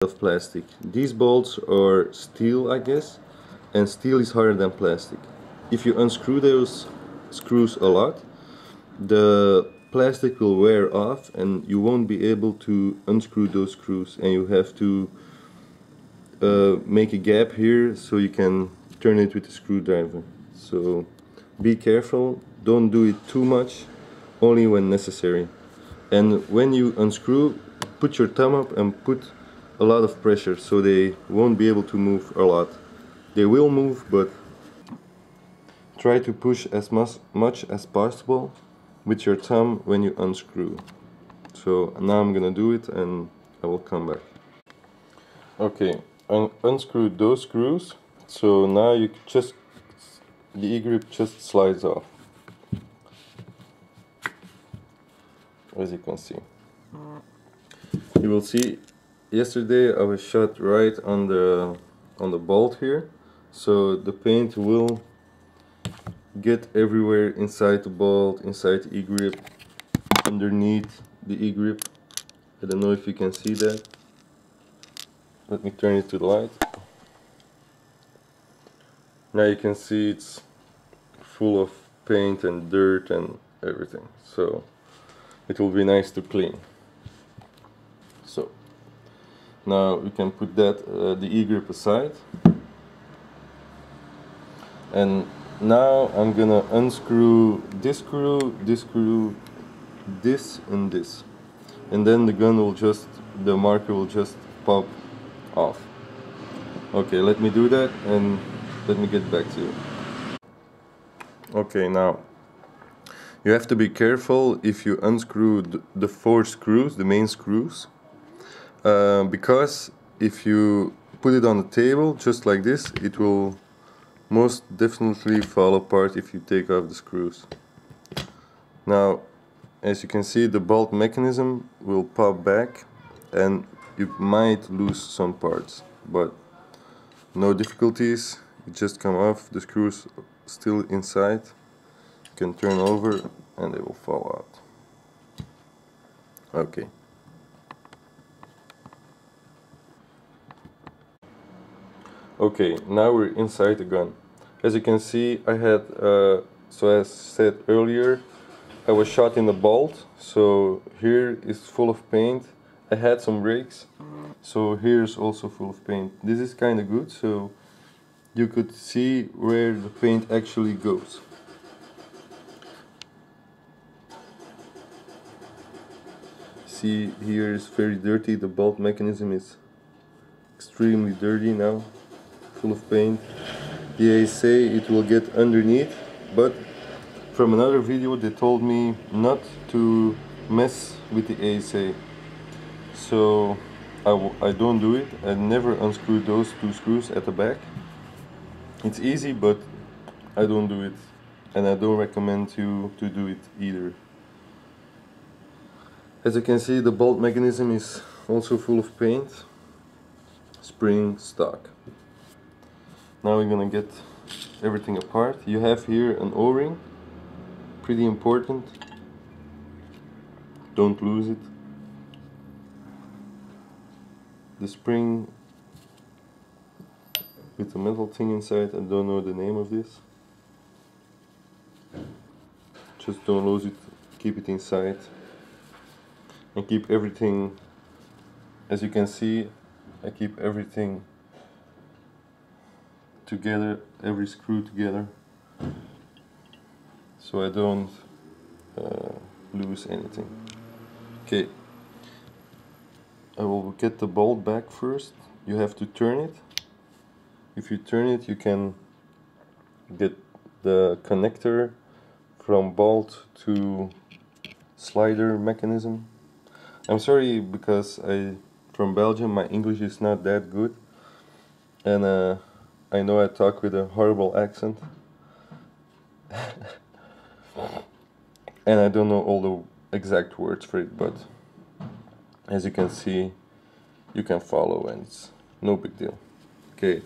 of plastic. These bolts are steel, I guess, and steel is harder than plastic. If you unscrew those screws a lot, the plastic will wear off and you won't be able to unscrew those screws, and you have to make a gap here so you can turn it with a screwdriver. So be careful, don't do it too much, only when necessary. And when you unscrew, put your thumb up and put a lot of pressure so they won't be able to move a lot. They will move, but try to push as much as possible with your thumb when you unscrew. So now I'm gonna do it and I will come back. Okay, unscrew those screws. So now the E-grip just slides off, as you can see. You will see, yesterday I was shot right on the bolt here, so the paint will get everywhere inside the bolt, inside the E-grip, underneath the E-grip. I don't know if you can see that. Let me turn it to the light. Now you can see it's full of paint and dirt and everything, so it will be nice to clean. So now we can put that the E-grip aside, and now I'm gonna unscrew this screw, this screw, this and this, and then the marker will just pop off. Okay, let me do that and let me get back to you. Okay, now you have to be careful if you unscrew the 4 screws, the main screws, because if you put it on the table just like this, it will most definitely fall apart if you take off the screws. Now, as you can see, the bolt mechanism will pop back and you might lose some parts, but no difficulties, it just come off, the screws still inside, you can turn over and they will fall out. Okay. Okay, now we're inside the gun. As you can see, I had, so as said earlier, I was shot in the bolt, so here is full of paint. I had some breaks, so here's also full of paint. This is kind of good, so you could see where the paint actually goes. See, here is very dirty, the bolt mechanism is extremely dirty now, full of paint. They say it will get underneath, but from another video they told me not to mess with the ASA, so I don't do it. I never unscrew those 2 screws at the back. It's easy, but I don't do it, and I don't recommend you to do it either. As you can see, the bolt mechanism is also full of paint, spring stock. Now we're gonna get everything apart. You have here an O-ring, pretty important, don't lose it. The spring with the metal thing inside, I don't know the name of this. Just don't lose it, keep it inside, and keep everything, as you can see, I keep everything together, every screw together, so I don't lose anything. Okay, I will get the bolt back first. You have to turn it. If you turn it, you can get the connector from bolt to slider mechanism. I'm sorry, because from Belgium, my English is not that good, and I know I talk with a horrible accent, and I don't know all the exact words for it, but as you can see, you can follow and it's no big deal. Okay,